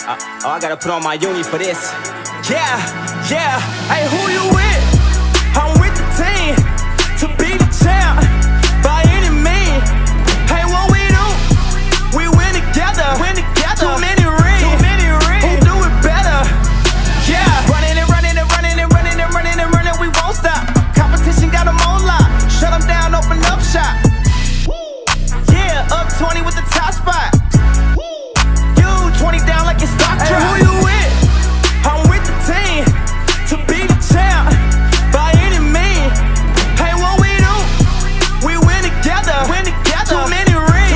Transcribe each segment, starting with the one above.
I gotta put on my uni for this. Yeah, yeah. Hey, who you with? I'm with the team to be the champ by any means. Hey, what we do? We win together. Too many rings. Who do it better? Yeah. Running and running and running and running and running and running. We won't stop. Competition got them on lock. Shut them down, open up shop. Yeah, up 20 with the top spot. 20 down like it's stock drop. Hey, who you with? I'm with the team to be the champ by any means. Hey, what we do? We win together. Too many rings.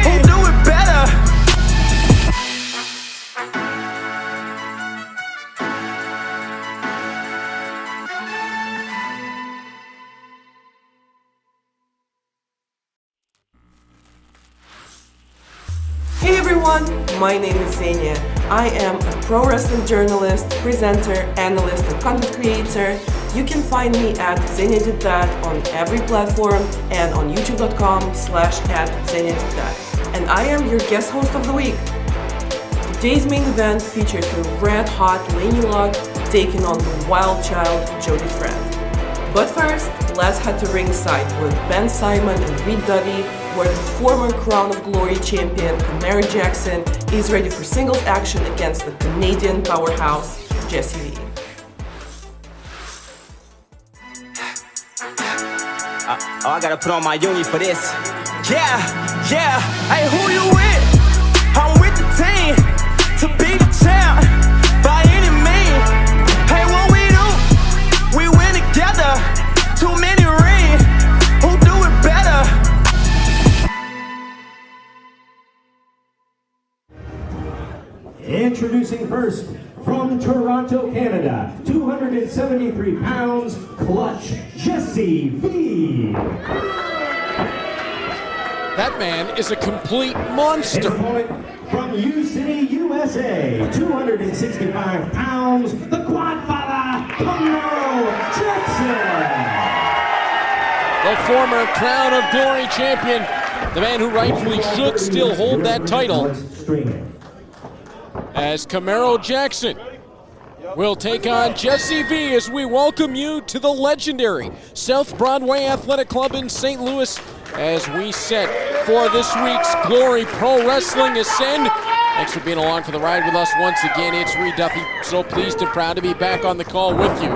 Who do it better? Hey everyone, my name is Laynie. I am a pro wrestling journalist, presenter, analyst, and content creator. You can find me at Laynie Did That on every platform and on youtube.com/@LaynieDidThat. And I am your guest host of the week. Today's main event features a red-hot Laynie log taking on the wild child, Jody's friend. But first, let's head to ringside with Ben Simon and Reed Duddy, where the former Crown of Glory champion Camaro Jackson is ready for singles action against the Canadian powerhouse Jessie. I gotta put on my uni for this. Yeah, yeah. Hey, who you with? I'm with the team to be the champ by any means. Hey, what we do? We win together. Too many rings. Who do it better? Introducing first, from Toronto, Canada, 273 pounds, clutch, Jessie V. That man is a complete monster. His opponent from U-City, USA, 265 pounds, the Quadfather, Camaro Jackson. The former Crown of Glory champion, the man who rightfully should still hold that title, as Camaro Jackson will take on Jessie V as we welcome you to the legendary South Broadway Athletic Club in St. Louis as we set for this week's Glory Pro Wrestling Ascend. Thanks for being along for the ride with us once again. It's Reed Duffy, so pleased and proud to be back on the call with you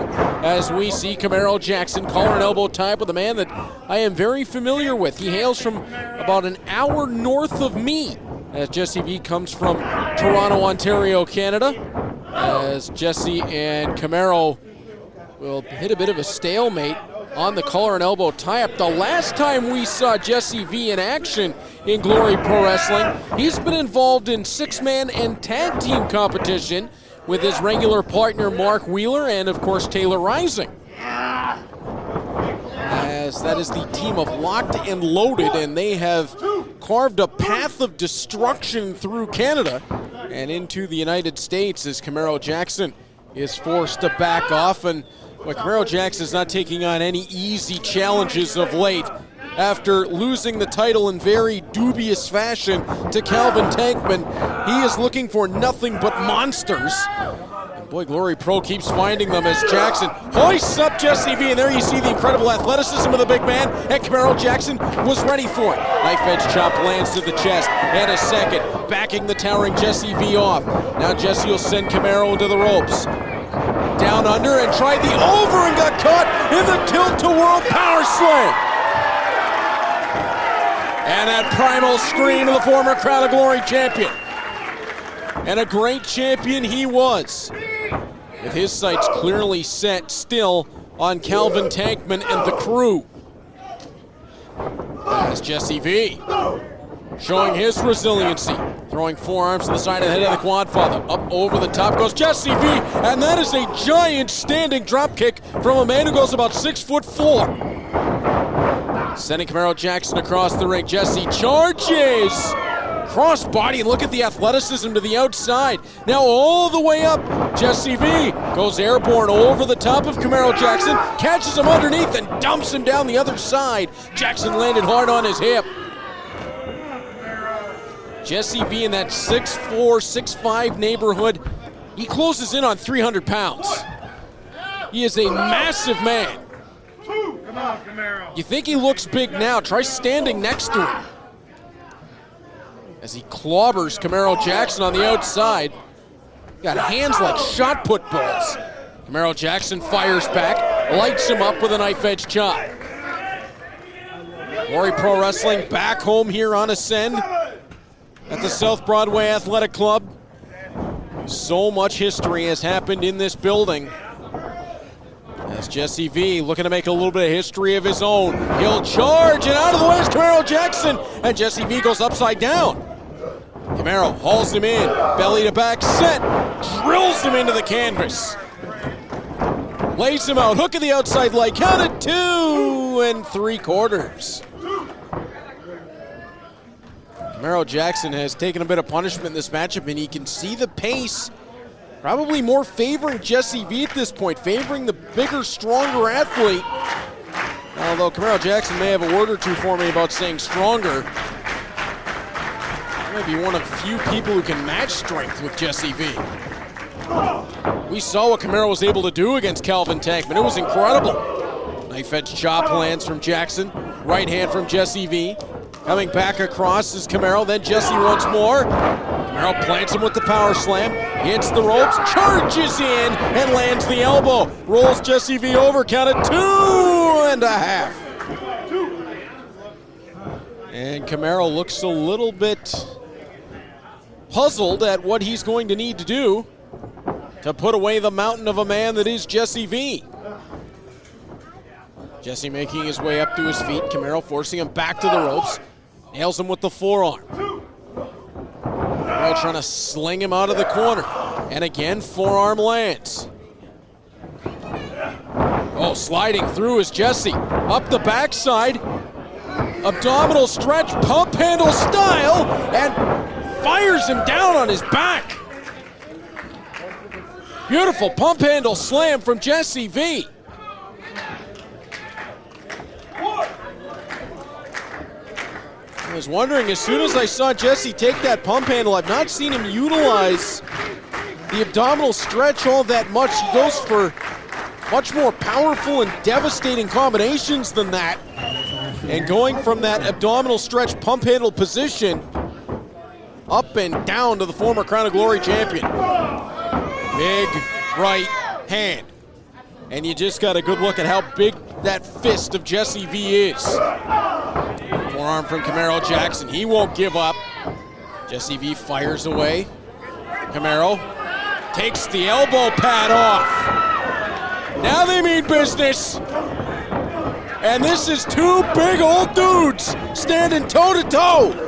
as we see Camaro Jackson collar and elbow type with a man that I am very familiar with. He hails from about an hour north of me, as Jessie V comes from Toronto, Ontario, Canada, as Jessie and Camaro will hit a bit of a stalemate on the collar and elbow tie-up. The last time we saw Jessie V in action in Glory Pro Wrestling, he's been involved in six-man and tag team competition with his regular partner Mark Wheeler and, of course, Taylor Rising. As that is the team of Locked and Loaded, and they have carved a path of destruction through Canada and into the United States as Camaro Jackson is forced to back off. And Camaro Jackson is not taking on any easy challenges of late. After losing the title in very dubious fashion to Calvin Tankman, he is looking for nothing but monsters. And boy, Glory Pro keeps finding them as Jackson hoists up Jessie V, and there you see the incredible athleticism of the big man, and Camaro Jackson was ready for it. Knife edge chop lands to the chest, and a second, backing the towering Jessie V off. Now Jessie will send Camaro into the ropes. Down under and tried the over and got caught in the tilt-to-world power slam. And that primal scream of the former Crown of Glory champion. And a great champion he was, with his sights clearly set still on Calvin Tankman and the crew. As Jessie V showing his resiliency, throwing forearms to the side of the head of the Quadfather. Up over the top goes Jessie V, and that is a giant standing drop kick from a man who goes about 6'4". Sending Camaro Jackson across the ring. Jessie charges! Crossbody, and look at the athleticism to the outside. Now all the way up, Jessie V goes airborne over the top of Camaro Jackson, catches him underneath and dumps him down the other side. Jackson landed hard on his hip. Jesse V in that 6'4", 6'5" neighborhood. He closes in on 300 pounds. He is a massive man. Come on, Camaro. You think he looks big now? Try standing next to him. As he clobbers Camaro Jackson on the outside. Got hands like shot put balls. Camaro Jackson fires back, lights him up with a knife edge chop. Glory Pro Wrestling back home here on Ascend at the South Broadway Athletic Club. So much history has happened in this building. As Jesse V looking to make a little bit of history of his own. He'll charge, and out of the way is Camaro Jackson, and Jesse V goes upside down. Camaro hauls him in, belly to back set, drills him into the canvas. Lays him out, hook of the outside leg, count it 2 3/4. Camaro Jackson has taken a bit of punishment in this matchup, and he can see the pace probably more favoring Jesse V at this point, favoring the bigger, stronger athlete. Although Camaro Jackson may have a word or two for me about saying stronger. He might be one of few people who can match strength with Jesse V. We saw what Camaro was able to do against Calvin Tankman. It was incredible. Knife edge chop lands from Jackson. Right hand from Jesse V. Coming back across is Camaro, then Jesse once more. Camaro plants him with the power slam, hits the ropes, charges in, and lands the elbow. Rolls Jesse V over, count it 2 1/2. And Camaro looks a little bit puzzled at what he's going to need to do to put away the mountain of a man that is Jesse V. Jesse making his way up to his feet, Camaro forcing him back to the ropes. Nails him with the forearm. Camaro trying to sling him out of the corner. And again, forearm lands. Oh, sliding through is Jesse. Up the backside. Abdominal stretch, pump handle style, and fires him down on his back. Beautiful pump handle slam from Jesse V. I was wondering, as soon as I saw Jesse take that pump handle, I've not seen him utilize the abdominal stretch all that much. He goes for much more powerful and devastating combinations than that. And going from that abdominal stretch pump handle position up and down to the former Crown of Glory champion. Big right hand. And you just got a good look at how big that fist of Jesse V is. Forearm from Camaro Jackson. He won't give up. Jesse V fires away. Camaro takes the elbow pad off. Now they mean business. And this is two big old dudes standing toe-to-toe.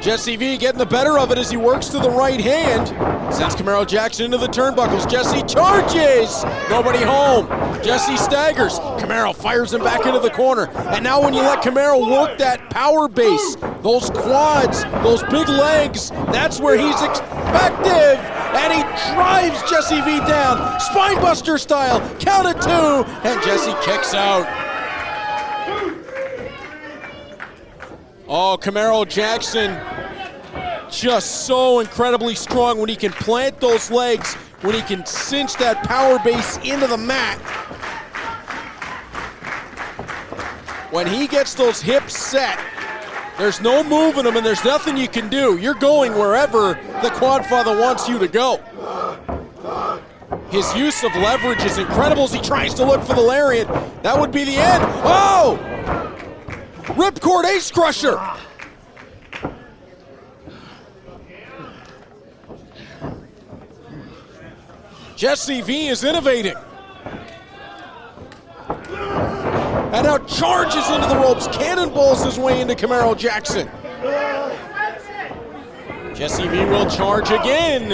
Jesse V getting the better of it as he works to the right hand. Sends Camaro Jackson into the turnbuckles. Jesse charges. Nobody home. Jesse staggers. Camaro fires him back into the corner. And now when you let Camaro work that power base, those quads, those big legs, that's where he's effective. And he drives Jesse V down. Spinebuster style. Count it 2. And Jesse kicks out. Oh, Camaro Jackson just so incredibly strong when he can plant those legs, when he can cinch that power base into the mat. When he gets those hips set, there's no moving them and there's nothing you can do. You're going wherever the Quadfather wants you to go. His use of leverage is incredible as he tries to look for the lariat. That would be the end. Oh! Ripcord Ace Crusher. Jesse V is innovating. And now charges into the ropes, cannonballs his way into Camaro Jackson. Jesse V will charge again.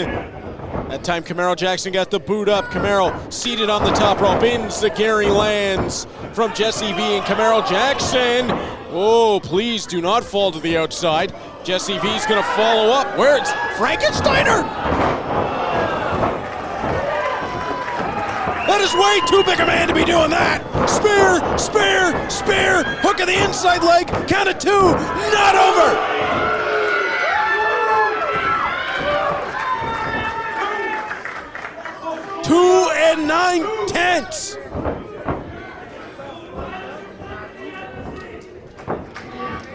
That time Camaro Jackson got the boot up. Camaro seated on the top rope. Enziguri lands from Jesse V and Camaro Jackson. Oh, please do not fall to the outside. Jesse V's gonna follow up. Where's Frankensteiner? That is way too big a man to be doing that. Spear, spear, spear. Hook of the inside leg. Count it 2. Not over. 9/10.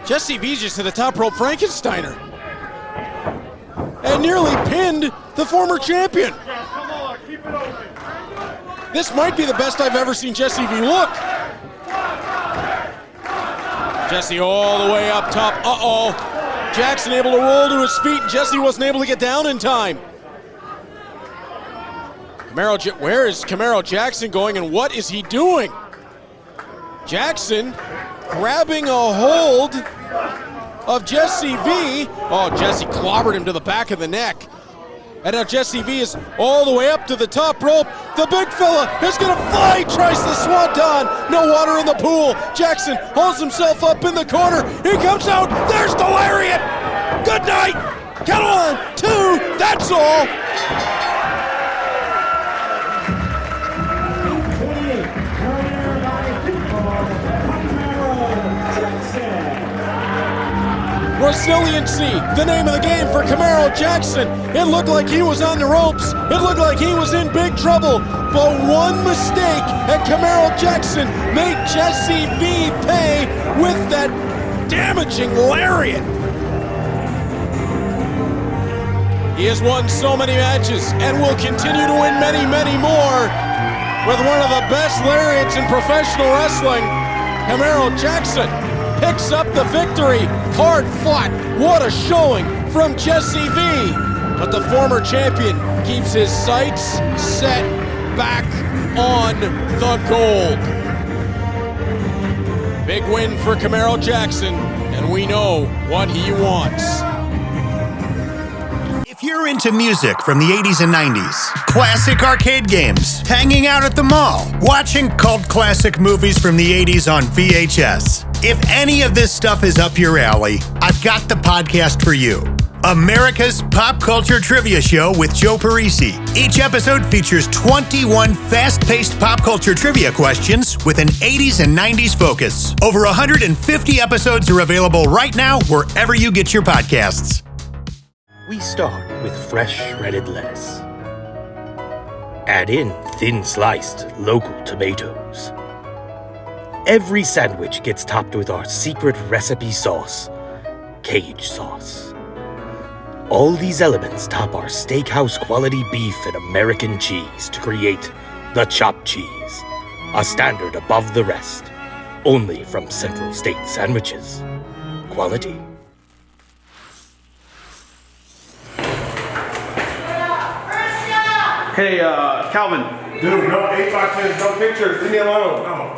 Jessie V just hit a top rope Frankensteiner and nearly pinned the former champion. Come on, keep it open. This might be the best I've ever seen Jessie V look. Jessie all the way up top. Uh-oh. Jackson able to roll to his feet. Jessie wasn't able to get down in time. Where is Camaro Jackson going, and what is he doing? Jackson grabbing a hold of Jessie V. Oh, Jessie clobbered him to the back of the neck. And now Jessie V is all the way up to the top rope. The big fella is gonna fly, tries the swanton. No water in the pool. Jackson holds himself up in the corner. He comes out, there's the lariat. Good night, count on, 2, that's all. 28, corner by football, Camaro Jackson. Resiliency, the name of the game for Camaro Jackson. It looked like he was on the ropes. It looked like he was in big trouble. But one mistake at Camaro Jackson made Jessie V pay with that damaging lariat. He has won so many matches and will continue to win many, many more with one of the best lariats in professional wrestling. Camaro Jackson picks up the victory. Hard fought. What a showing from Jessie V. But the former champion keeps his sights set back on the gold. Big win for Camaro Jackson, and we know what he wants. If you're into music from the 80s and 90s, classic arcade games, hanging out at the mall, watching cult classic movies from the 80s on VHS, if any of this stuff is up your alley, I've got the podcast for you. America's Pop Culture Trivia Show with Joe Parisi. Each episode features 21 fast-paced pop culture trivia questions with an 80s and 90s focus. Over 150 episodes are available right now wherever you get your podcasts. We start with fresh shredded lettuce. Add in thin-sliced local tomatoes. Every sandwich gets topped with our secret recipe sauce, Cage sauce. All these elements top our steakhouse quality beef and American cheese to create the chopped cheese, a standard above the rest, only from Central State Sandwiches. Quality. Hey, Calvin. Dude, no 8x10s, no pictures. Leave me alone. No.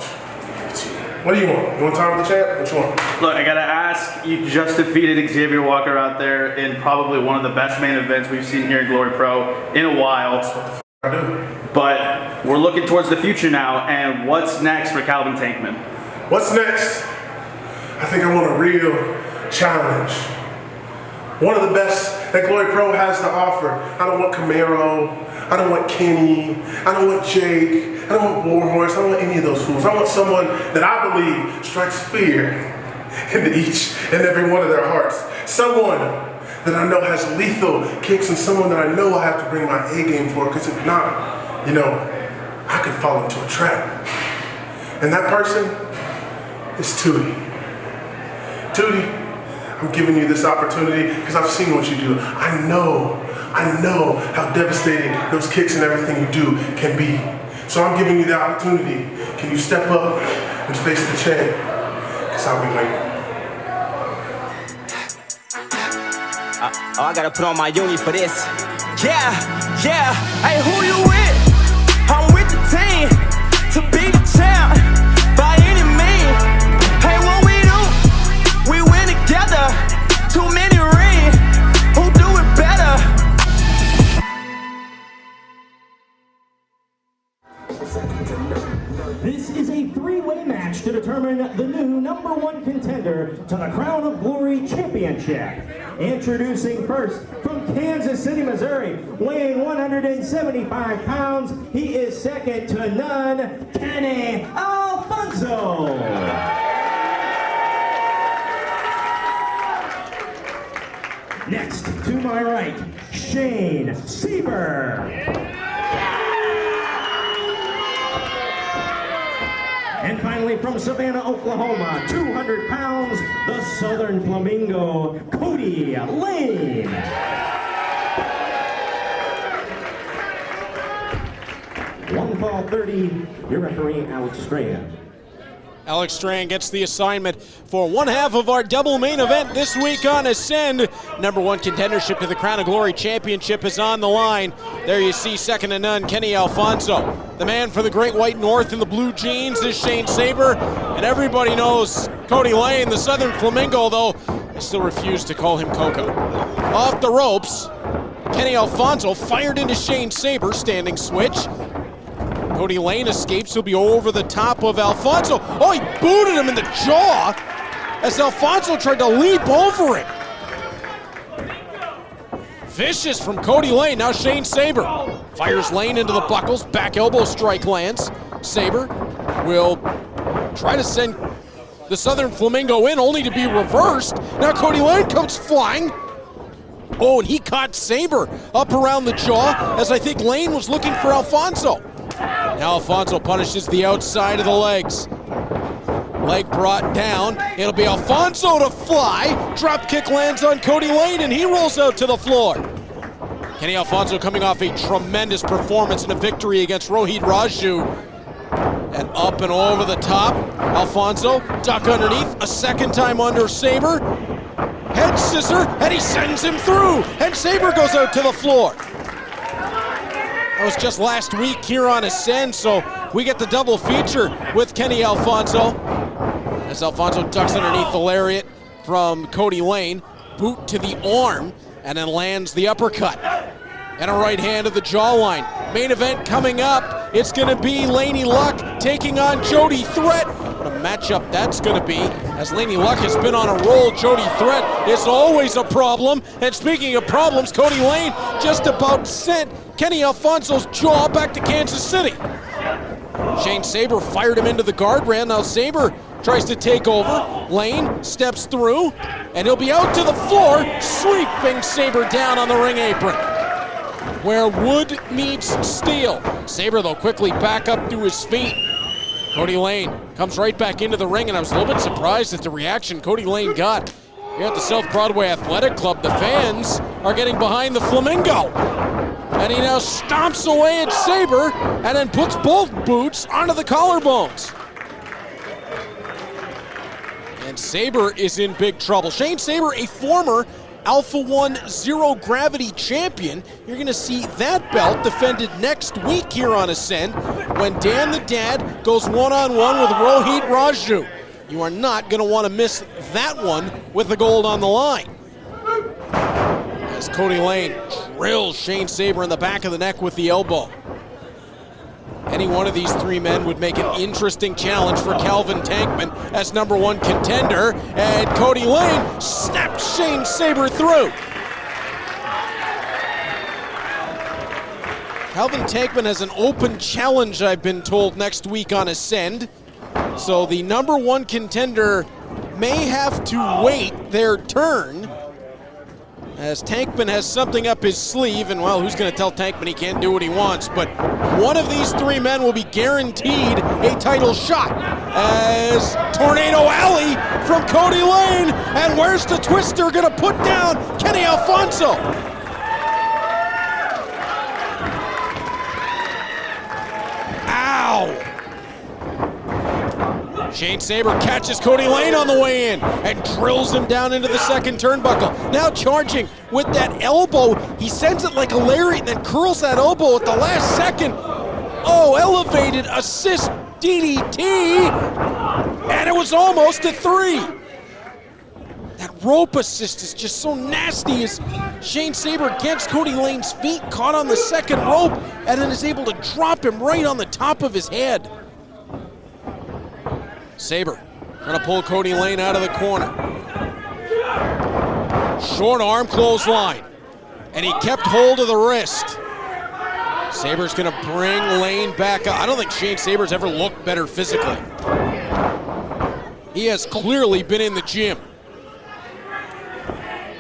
What do you want? You want to talk with the champ? What you want? Look, I gotta ask, you just defeated Xavier Walker out there in probably one of the best main events we've seen here in Glory Pro in a while. That's what the f I do. But we're looking towards the future now, and what's next for Calvin Tankman? What's next? I think I want a real challenge. One of the best that Glory Pro has to offer. I don't want Camaro. I don't want Kenny. I don't want Jake. I don't want Warhorse. I don't want any of those fools. I want someone that I believe strikes fear into each and every one of their hearts. Someone that I know has lethal kicks, and someone that I know I have to bring my A game for, because if not, you know, I could fall into a trap. And that person is Jody. Jody, I'm giving you this opportunity because I've seen what you do. I know how devastating those kicks and everything you do can be. So I'm giving you the opportunity. Can you step up and face the champ? Because I'll be waiting. I gotta put on my uni for this. Yeah. Hey, who you with? I'm with the team to be the champ by any means. Hey, what we do? We win together. Too many rings. Who do it better? This is a three-way match to determine the new #1 contender to the Crown of Glory Championship. Introducing first from Kansas City, Missouri, weighing 175 pounds, he is second to none, Kenny Alfonso. Next, to my right, Sabre. finally from Savannah, Oklahoma, 200 pounds, the Southern Flamingo, Kody Laney. One fall 30, your referee, Alex Strand. Alex Strand gets the assignment for one half of our double main event this week on Ascend. Number one contendership to the Crown of Glory Championship is on the line. There you see, second to none, Kenny Alfonso. The man for the Great White North in the blue jeans is Shane Sabre. And everybody knows Kody Laney, the Southern Flamingo, though I still refuse to call him Coco. Off the ropes, Kenny Alfonso fired into Shane Sabre, standing switch. Kody Laney escapes. He'll be over the top of Alfonso. Oh, he booted him in the jaw as Alfonso tried to leap over it. Vicious from Kody Laney. Now Shane Sabre fires Laney into the buckles. Back elbow strike lands. Sabre will try to send the Southern Flamingo in, only to be reversed. Now Kody Laney comes flying. Oh, and he caught Sabre up around the jaw as I think Laney was looking for Alfonso. Now Alfonso punishes the outside of the legs. Leg brought down. It'll be Alfonso to fly. Drop kick lands on Kody Laney and he rolls out to the floor. Kenny Alfonso coming off a tremendous performance in a victory against Rohit Raju. And up and over the top. Alfonso, duck underneath. A second time under Sabre. Head scissor, and he sends him through. And Sabre goes out to the floor. That was just last week here on Ascend, so we get the double feature with Kenny Alfonso. As Alfonso ducks underneath the lariat from Kody Laney, boot to the arm, and then lands the uppercut. And a right hand to the jawline. Main event coming up. It's going to be Laynie Luck taking on Jody Threat. What a matchup that's going to be, as Laynie Luck has been on a roll. Jody Threat is always a problem. And speaking of problems, Kody Laney just about sent Kenny Alfonso's jaw back to Kansas City. Shane Sabre fired him into the guardrail. Now Sabre tries to take over. Laney steps through, and he'll be out to the floor, sweeping Sabre down on the ring apron, where wood meets steel. Sabre, though, quickly back up to his feet. Kody Laney comes right back into the ring, and I was a little bit surprised at the reaction Kody Laney got. Here at the South Broadway Athletic Club, the fans are getting behind the Flamingo. And he now stomps away at Sabre and then puts both boots onto the collarbones. And Sabre is in big trouble. Shane Sabre, a former Alpha 1 Zero Gravity champion. You're going to see that belt defended next week here on Ascend when Dan the Dad goes one-on-one with Rohit Raju. You are not going to want to miss that one with the gold on the line. As Kody Laney drills Shane Sabre in the back of the neck with the elbow. Any one of these three men would make an interesting challenge for Calvin Tankman as number one contender. And Kody Laney snaps Shane Sabre through. Calvin Tankman has an open challenge, I've been told, next week on Ascend. So the number one contender may have to wait their turn, as Tankman has something up his sleeve, and well, who's going to tell Tankman he can't do what he wants? But one of these three men will be guaranteed a title shot, as Tornado Alley from Kody Laney, and where's the twister going to put down Kenny Alfonso? Ow! Shane Sabre catches Kody Laney on the way in and drills him down into the second turnbuckle. Now charging with that elbow. He sends it like a lariat and then curls that elbow at the last second. Oh, elevated assist DDT. And it was almost a 3. That rope assist is just so nasty as Shane Sabre gets Kody Laney's feet caught on the second rope and then is able to drop him right on the top of his head. Sabre trying to pull Kody Laney out of the corner. Short arm clothesline. And he kept hold of the wrist. Sabre's going to bring Laney back up. I don't think Shane Sabre's ever looked better physically. He has clearly been in the gym.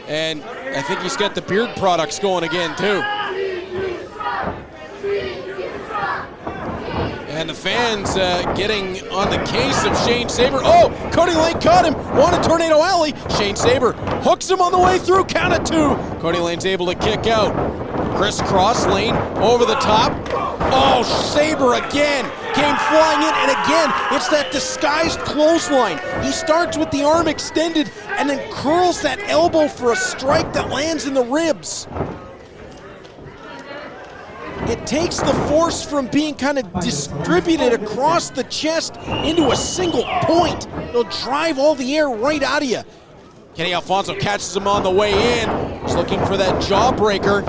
And I think he's got the beard products going again too. And the fans getting on the case of Shane Sabre. Oh, Kody Lane caught him. Wanted Tornado Alley. Shane Sabre hooks him on the way through. Count of 2. Kody Lane's able to kick out. Crisscross Lane over the top. Oh, Sabre again came flying in, and again, it's that disguised clothesline. He starts with the arm extended and then curls that elbow for a strike that lands in the ribs. It takes the force from being kind of distributed across the chest into a single point. It'll drive all the air right out of you. Kenny Alfonso catches him on the way in. He's looking for that jawbreaker.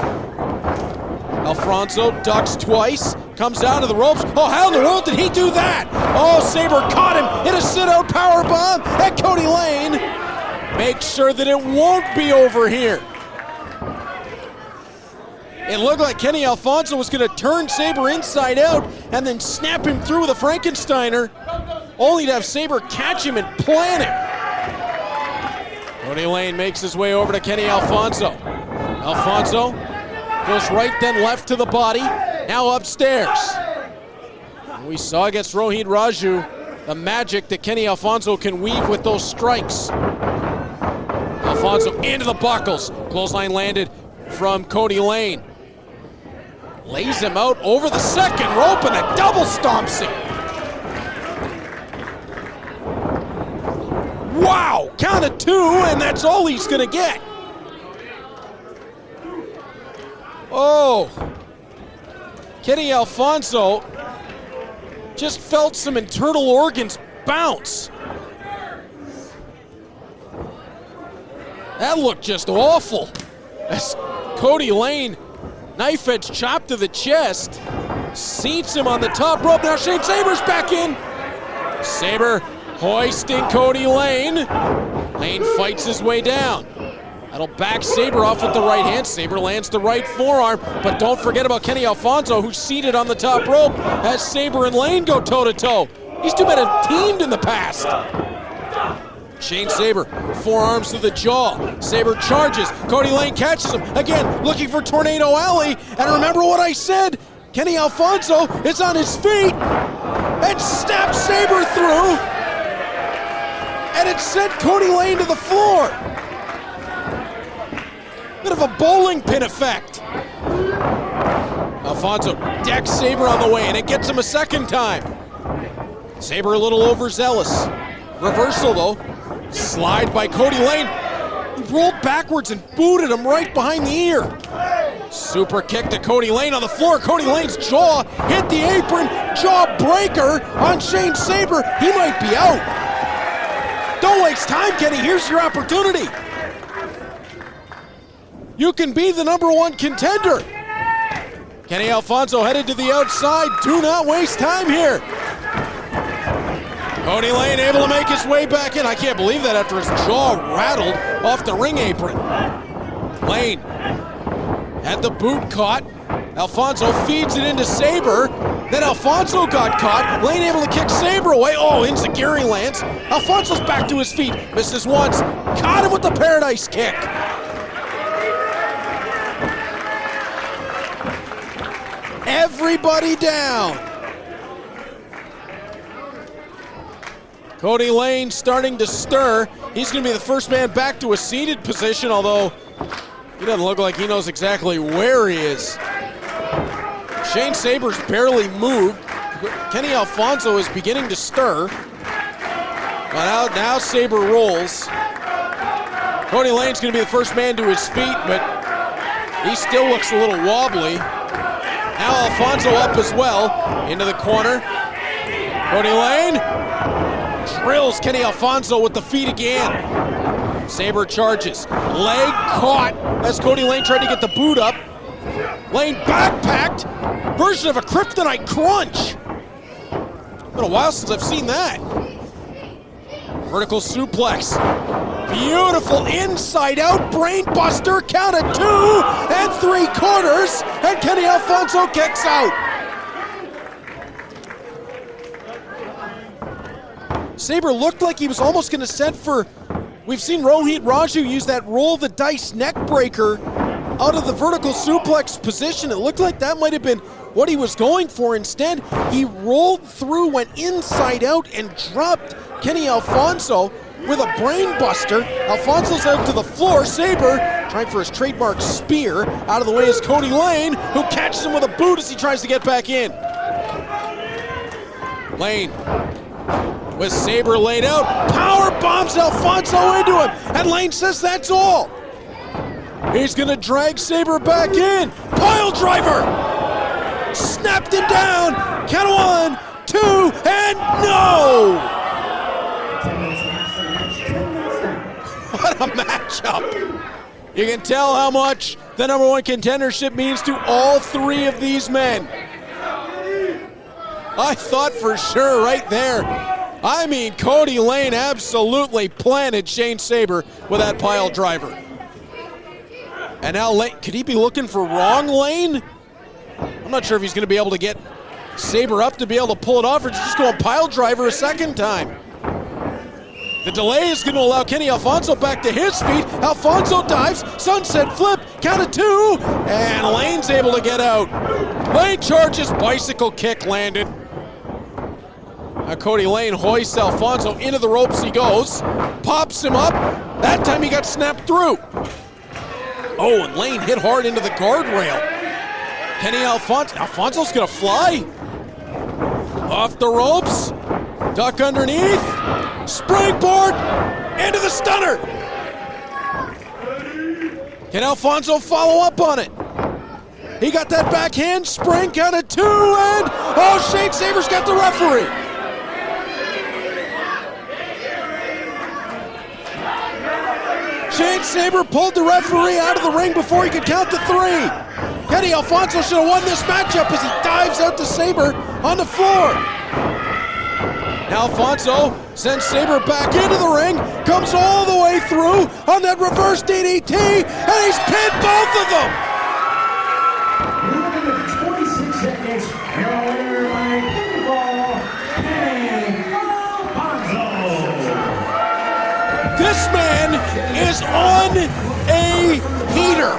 Alfonso ducks twice, comes down to the ropes. Oh, how in the world did he do that? Oh, Sabre caught him in a sit-out powerbomb, and Kody Lane makes sure that it won't be over here. It looked like Kenny Alfonso was going to turn Sabre inside out and then snap him through with a Frankensteiner, only to have Sabre catch him and plant him. Kody Lane makes his way over to Kenny Alfonso. Alfonso goes right then left to the body, now upstairs. And we saw against Rohit Raju the magic that Kenny Alfonso can weave with those strikes. Alfonso into the buckles. Clothesline landed from Kody Lane. Lays him out over the second rope and a double stomps him. Wow, count of 2, and that's all he's gonna get. Oh, Kenny Alfonso just felt some internal organs bounce. That looked just awful. As Kody Lane, knife edge chop to the chest, seats him on the top rope. Now Shane Sabre's back in. Sabre hoisting Kody Lane. Lane fights his way down. That'll back Sabre off with the right hand. Sabre lands the right forearm, but don't forget about Kenny Alfonso, who's seated on the top rope as Sabre and Lane go toe-to-toe. These two men have teamed in the past. Shane Sabre, forearms to the jaw. Sabre charges. Kody Lane catches him. Again, looking for Tornado Alley. And remember what I said. Kenny Alfonso is on his feet and snaps Sabre through. And it sent Kody Lane to the floor. Bit of a bowling pin effect. Alfonso decks Sabre on the way, and it gets him a second time. Sabre a little overzealous. Reversal though. Slide by Kody Lane. He rolled backwards and booted him right behind the ear. Super kick to Kody Lane on the floor. Kody Lane's jaw hit the apron. Jaw breaker on Shane Sabre. He might be out. Don't waste time, Kenny. Here's your opportunity. You can be the #1 contender. Kenny Alfonso headed to the outside. Do not waste time here. Kody Lane able to make his way back in. I can't believe that after his jaw rattled off the ring apron. Lane had the boot caught. Alfonso feeds it into Sabre. Then Alfonso got caught. Lane able to kick Sabre away. Oh, enziguri lands. Alfonso's back to his feet. Misses once. Caught him with the Paradise Kick. Everybody down. Kody Lane starting to stir. He's going to be the first man back to a seated position, although he doesn't look like he knows exactly where he is. Shane Sabre's barely moved. Kenny Alfonso is beginning to stir. But now Sabre rolls. Kody Lane's going to be the first man to his feet, but he still looks a little wobbly. Now Alfonso up as well, into the corner. Kody Lane drills Kenny Alfonso with the feet again. Sabre charges, leg caught as Kody Lane tried to get the boot up. Lane backpacked, version of a kryptonite crunch. Been a while since I've seen that. Vertical suplex. Beautiful inside out brain buster, count of 2 3/4, and Kenny Alfonso kicks out. Sabre looked like he was almost going to set for, we've seen Rohit Raju use that roll the dice neck breaker out of the vertical suplex position. It looked like that might have been what he was going for. Instead, he rolled through, went inside out, and dropped Kenny Alfonso with a brain buster. Alfonso's out to the floor. Sabre trying for his trademark spear. Out of the way is Kody Lane, who catches him with a boot as he tries to get back in. Lane with Sabre laid out, power bombs Alfonso into him, and Lane says that's all. He's gonna drag Sabre back in. Pile driver! Snapped him down. Count of 1, 2, and no! What a matchup. You can tell how much the number 1 contendership means to all 3 of these men. I thought for sure right there. I mean, Kody Lane absolutely planted Shane Sabre with that pile driver. And now Lane, could he be looking for wrong Lane? I'm not sure if he's going to be able to get Sabre up to be able to pull it off, or just go pile driver a second time. The delay is going to allow Kenny Alfonso back to his feet. Alfonso dives, sunset flip, count of 2, and Lane's able to get out. Lane charges, bicycle kick landed. Now Kody Lane hoists Alfonso into the ropes he goes, pops him up. That time he got snapped through. Oh, and Lane hit hard into the guardrail. Kenny Alfonso's gonna fly. Off the ropes, duck underneath, springboard, into the stunner. Can Alfonso follow up on it? He got that backhand spring, count of 2, and oh, Shane Sabre's got the referee. Shane Sabre pulled the referee out of the ring before he could count to 3. Kenny Alfonso should have won this matchup as he dives out to Sabre on the floor. Now Alfonso sends Sabre back into the ring, comes all the way through on that reverse DDT, and he's pinned both of them. 26 seconds, your winner by pinfall, Kenny Alfonso. This man is on a heater.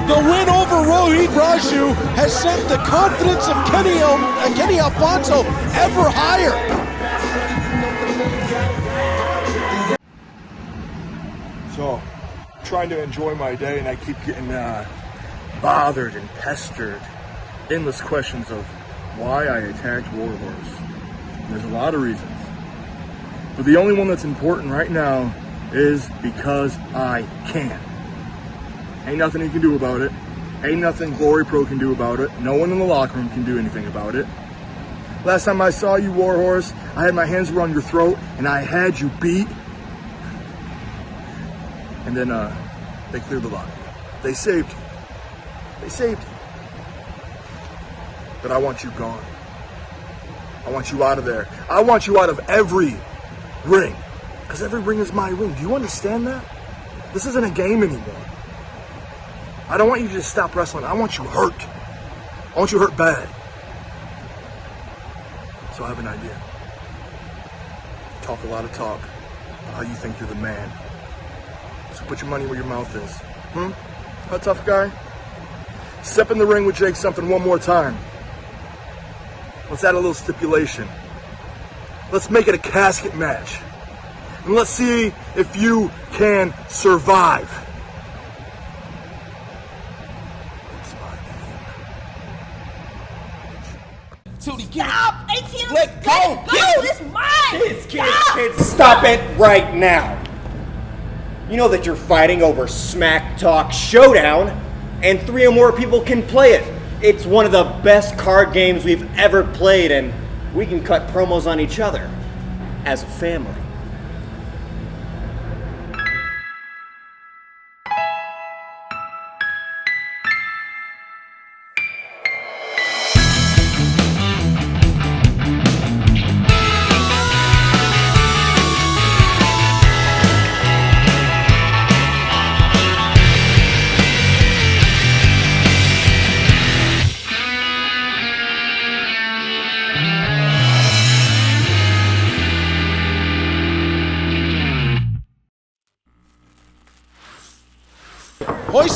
The win over Rohit Raju has sent the confidence of Kenny Alfonso ever higher. So, trying to enjoy my day, and I keep getting bothered and pestered. Endless questions of why I attacked Warhorse. There's a lot of reasons. But the only one that's important right now is because I can. Ain't nothing he can do about it. Ain't nothing Glory Pro can do about it. No one in the locker room can do anything about it. Last time I saw you, Warhorse, I had my hands around your throat and I had you beat. And then they cleared the locker room. They saved you. They saved you. But I want you gone. I want you out of there. I want you out of every ring. Because every ring is my ring. Do you understand that? This isn't a game anymore. I don't want you to just stop wrestling. I want you hurt. I want you hurt bad. So I have an idea. Talk a lot of talk about how you think you're the man. So put your money where your mouth is. How tough guy? Step in the ring with Jake something one more time. Let's add a little stipulation. Let's make it a casket match. And let's see if you can survive. It's my name. Stop! ATM! Let go! It's mine! Kids, stop it right now! You know that you're fighting over Smack Talk Showdown, and 3 or more people can play it. It's one of the best card games we've ever played, and we can cut promos on each other as a family.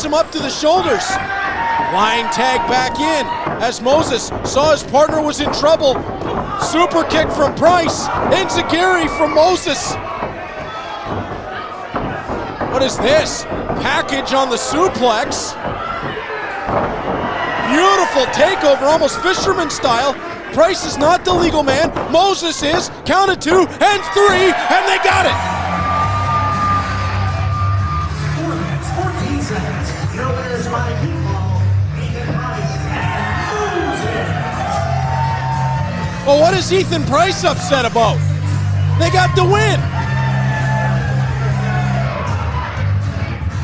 ties him up to the shoulders. Line tag back in as Moses saw his partner was in trouble. Super kick from Price. Enziguri from Moses. What is this? Package on the suplex. Beautiful takeover, almost fisherman style. Price is not the legal man. Moses is. Counted 2 and 3, and they got it. 4 minutes, 14 seconds. Your winners by default, Ethan Price and Moses. Well, what is Ethan Price upset about? They got the win.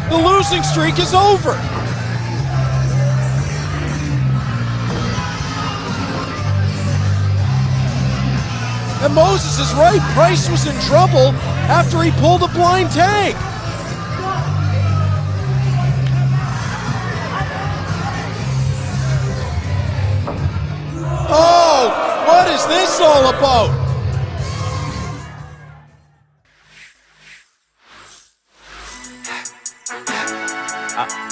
The losing streak is over. And Moses is right. Price was in trouble after he pulled a blind tag. Oh, what is this all about?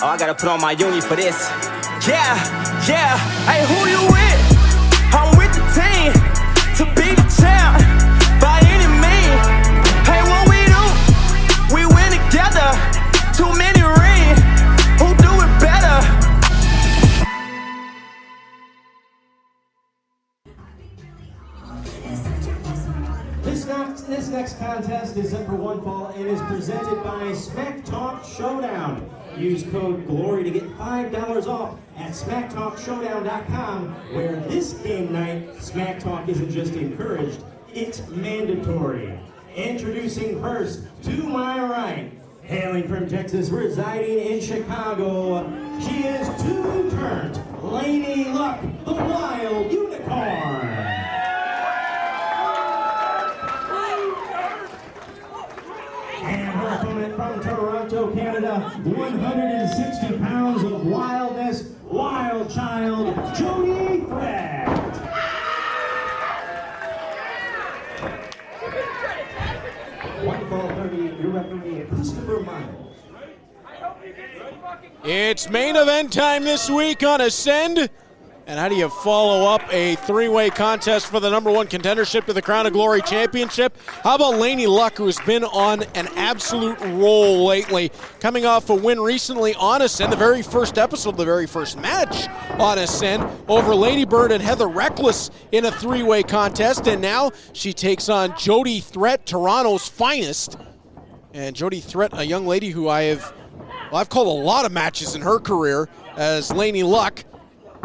Oh, I gotta put on my uni for this. Yeah, yeah. Hey, who you with? I'm with the team to be the champ by any means. Hey, what we do? We win together. Too many rings. Who do it better? This next contest is up for one fall and is presented by Smack Talk Showdown. Use code GLORY to get $5 off at smacktalkshowdown.com, where this game night, Smack Talk isn't just encouraged, it's mandatory. Introducing first, to my right, hailing from Texas, residing in Chicago, she is two-turned Laynie Luck, the Wild Unicorn. And her opponent from Toronto, Canada, 160 pounds of wildness, wild child, Jody Threat. One fall 30, your referee, Christopher Miles. It's main event time this week on Ascend. And how do you follow up a three-way contest for the #1 contendership to the Crown of Glory Championship? How about Laynie Luck, who has been on an absolute roll lately, coming off a win recently on Ascend, the very first episode, the very first match on Ascend, over Lady Bird and Heather Reckless in a three-way contest, and now she takes on Jody Threat, Toronto's finest. And Jody Threat, a young lady who I've called a lot of matches in her career, as Laynie Luck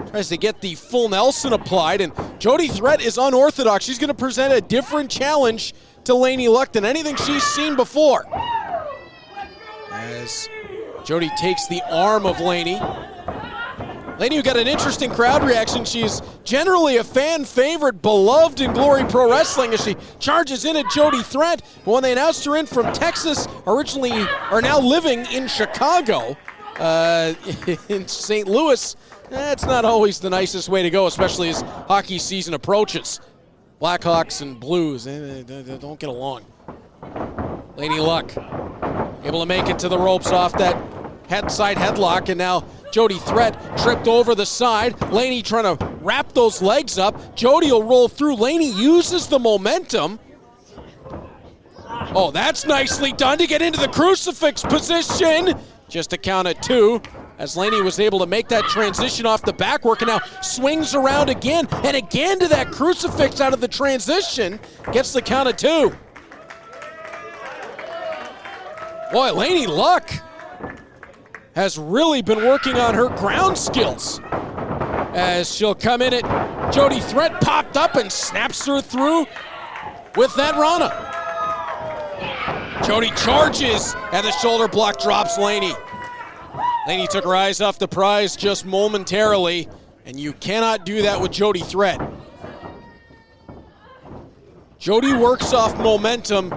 tries to get the full Nelson applied, and Jody Threat is unorthodox. She's going to present a different challenge to Laynie Luck than anything she's seen before. As Jody takes the arm of Laynie. Laynie, who got an interesting crowd reaction. She's generally a fan favorite, beloved in Glory Pro Wrestling, as she charges in at Jody Threat. But when they announced her in from Texas, originally, are now living in Chicago, in St. Louis, that's not always the nicest way to go, especially as hockey season approaches. Blackhawks and Blues, they don't get along. Laynie Luck able to make it to the ropes off that side headlock, and now Jody Threat tripped over the side. Laynie trying to wrap those legs up. Jody will roll through. Laynie uses the momentum. Oh, that's nicely done to get into the crucifix position. Just a count at 2. As Laynie was able to make that transition off the back work, and now swings around again, and again to that crucifix out of the transition, gets the count of 2. Boy, Laynie Luck has really been working on her ground skills, as she'll come in at Jody Threat, popped up and snaps her through with that Rana. Jody charges, and the shoulder block drops Laynie. Laynie took her eyes off the prize just momentarily, and you cannot do that with Jody Threat. Jody works off momentum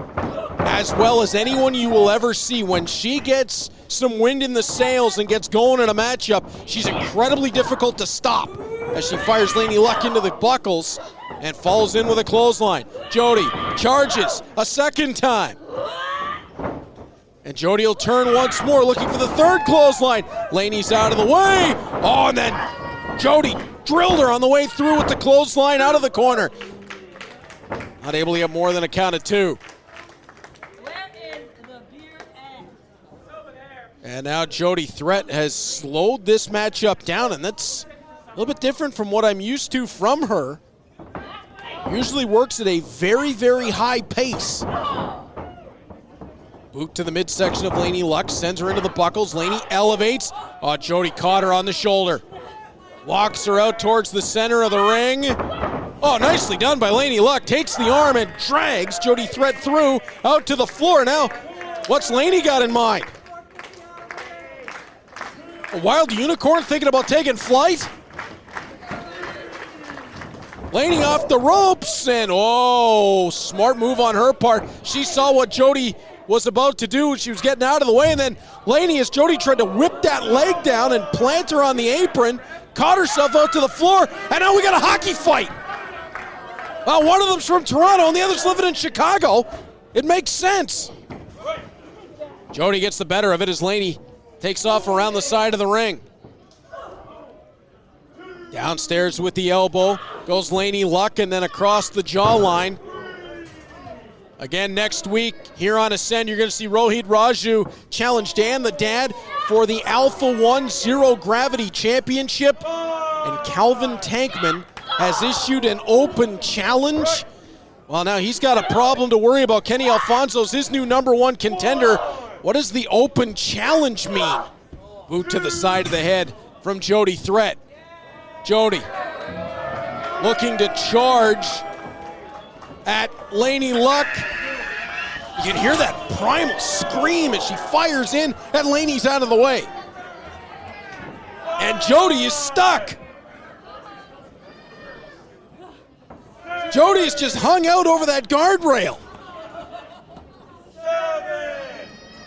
as well as anyone you will ever see. When she gets some wind in the sails and gets going in a matchup, she's incredibly difficult to stop as she fires Laynie Luck into the buckles and falls in with a clothesline. Jody charges a second time. And Jody will turn once more, looking for the third clothesline. Laney's out of the way. Oh, and then Jody drilled her on the way through with the clothesline out of the corner. Not able to get more than a count of 2. And now Jody Threat has slowed this matchup down, and that's a little bit different from what I'm used to from her. Usually works at a very, very high pace. Boot to the midsection of Laynie Luck, sends her into the buckles. Laynie elevates. Oh, Jody caught her on the shoulder. Walks her out towards the center of the ring. Oh, nicely done by Laynie Luck. Takes the arm and drags Jody Threat through out to the floor. Now, what's Laynie got in mind? A wild unicorn thinking about taking flight? Laynie off the ropes, and oh, smart move on her part. She saw what Jody was about to do. She was getting out of the way, and then Laynie, as Jody tried to whip that leg down and plant her on the apron, caught herself out to the floor, and now we got a hockey fight. Well, one of them's from Toronto, and the other's living in Chicago. It makes sense. Jody gets the better of it as Laynie takes off around the side of the ring. Downstairs with the elbow goes Laynie Luck, and then across the jawline. Again, next week here on Ascend, you're going to see Rohit Raju challenge Dan the Dad for the Alpha 1 Zero Gravity Championship. And Calvin Tankman has issued an open challenge. Well, now he's got a problem to worry about. Kenny Alfonso's his new #1 contender. What does the open challenge mean? Boot to the side of the head from Jody Threat. Jody looking to charge at Laynie Luck. You can hear that primal scream as she fires in, and Laney's out of the way. And Jody is stuck. Jody is just hung out over that guardrail.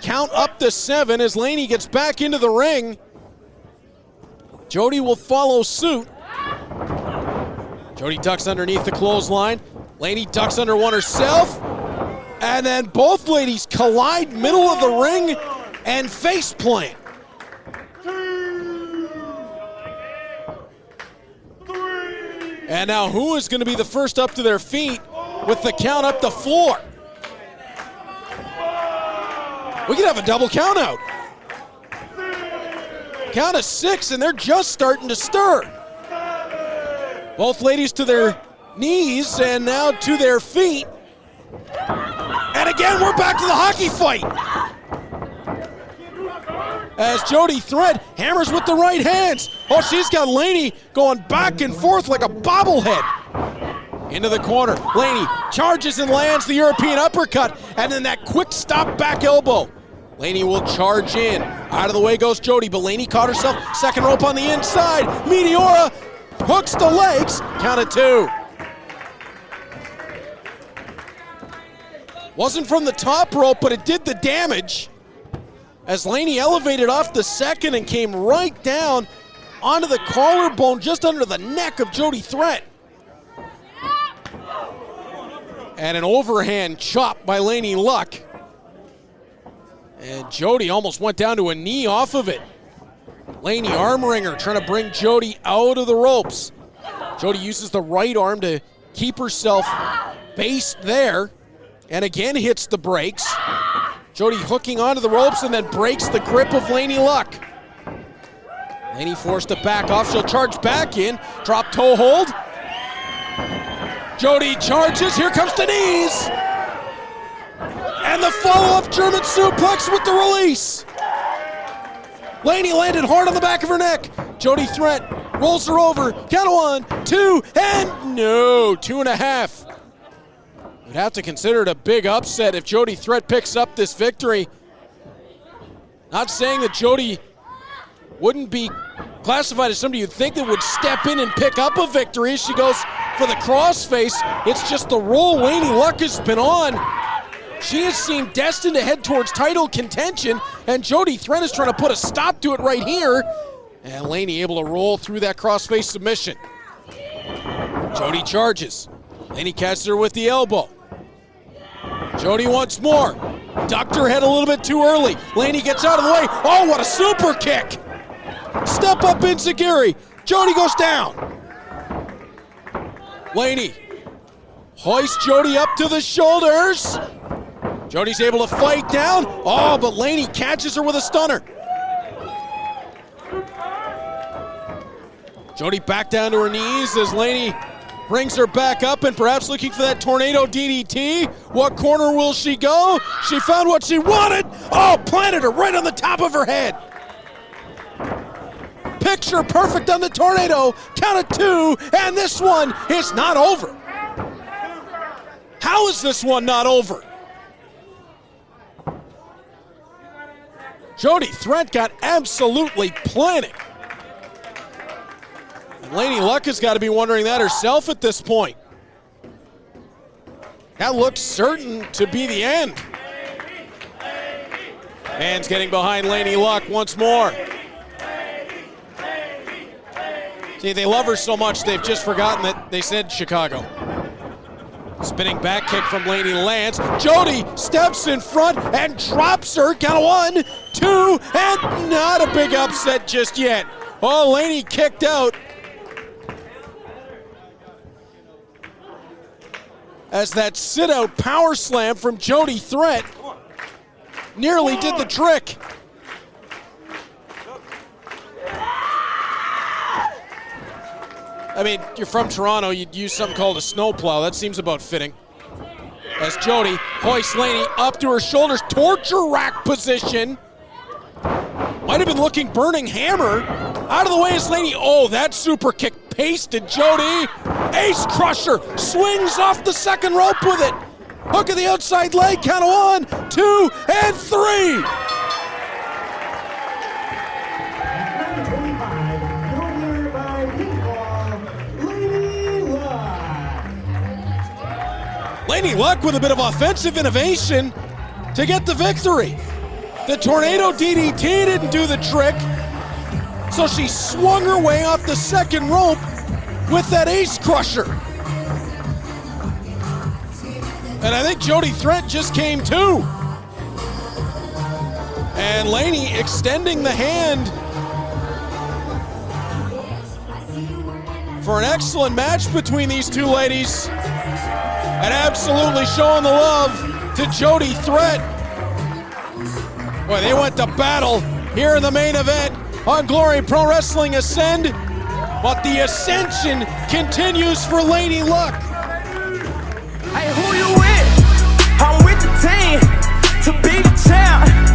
Count up to 7 as Laynie gets back into the ring. Jody will follow suit. Jody ducks underneath the clothesline. Laynie ducks under one herself. And then both ladies collide middle of the ring and face plant. And now who is going to be the first up to their feet with the count up the floor? We could have a double count out. Count of 6, and they're just starting to stir. Both ladies to their knees and now to their feet. And again, we're back to the hockey fight. As Jody Threat hammers with the right hands. Oh, she's got Laynie going back and forth like a bobblehead. Into the corner. Laynie charges and lands the European uppercut. And then that quick stop back elbow. Laynie will charge in. Out of the way goes Jody, but Laynie caught herself. Second rope on the inside. Meteora hooks the legs. Count of 2. Wasn't from the top rope, but it did the damage. As Laynie elevated off the second and came right down onto the collarbone just under the neck of Jody Threat. And an overhand chop by Laynie Luck. And Jody almost went down to a knee off of it. Laynie arm wringer trying to bring Jody out of the ropes. Jody uses the right arm to keep herself based there. And again hits the brakes. Jody hooking onto the ropes and then breaks the grip of Laynie Luck. Laynie forced to back off. She'll charge back in. Drop toe hold. Jody charges. Here comes the knees. And the follow-up German suplex with the release. Laynie landed hard on the back of her neck. Jody Threat rolls her over. Count of 1, 2, and no, 2.5. We'd have to consider it a big upset if Jody Threat picks up this victory. Not saying that Jody wouldn't be classified as somebody you'd think that would step in and pick up a victory. She goes for the crossface. It's just the role Laynie Luck has been on. She has seemed destined to head towards title contention, and Jody Threat is trying to put a stop to it right here. And Laynie able to roll through that crossface submission. Jody charges. Laynie catches her with the elbow. Jody once more. ducked her head a little bit too early. Laney gets out of the way. Oh, what a super kick. Step up enziguri. Jody goes down. Laney hoists Jody up to the shoulders. Jody's able to fight down. Oh, but Laney catches her with a stunner. Jody back down to her knees as Laney brings her back up and perhaps looking for that tornado DDT. What corner will she go? She found what she wanted. Oh, planted her right on the top of her head. Picture perfect on the tornado. Count of 2, and this one is not over. How is this one not over? Jody Threat got absolutely planted. And Laynie Luck has got to be wondering that herself at this point. That looks certain to be the end. Fans getting behind Laynie Luck once more. See, they love her so much they've just forgotten that they said Chicago. Spinning back kick from Laney lands. Jody steps in front and drops her. Count of 1, 2, and not a big upset just yet. Oh, Laney kicked out. As that sit-out power slam from Jody Threat nearly did the trick. I mean, you're from Toronto, you'd use something called a snowplow. That seems about fitting. As Jody hoists Laney up to her shoulders, torture rack position. Might have been looking burning hammer. Out of the way is Laney. Oh, that super kick pasted Jody. Ace crusher, swings off the second rope with it. Hook of the outside leg, count of 1, 2, and 3. Laynie Luck with a bit of offensive innovation to get the victory. The tornado DDT didn't do the trick, so she swung her way off the second rope with that ace crusher. And I think Jody Threat just came to. And Laney extending the hand for an excellent match between these two ladies. And absolutely showing the love to Jody Threat. Boy, they went to battle here in the main event on Glory Pro Wrestling Ascend. But the ascension continues for Laynie Luck. Hey, who you with? I'm with the team to be the champ.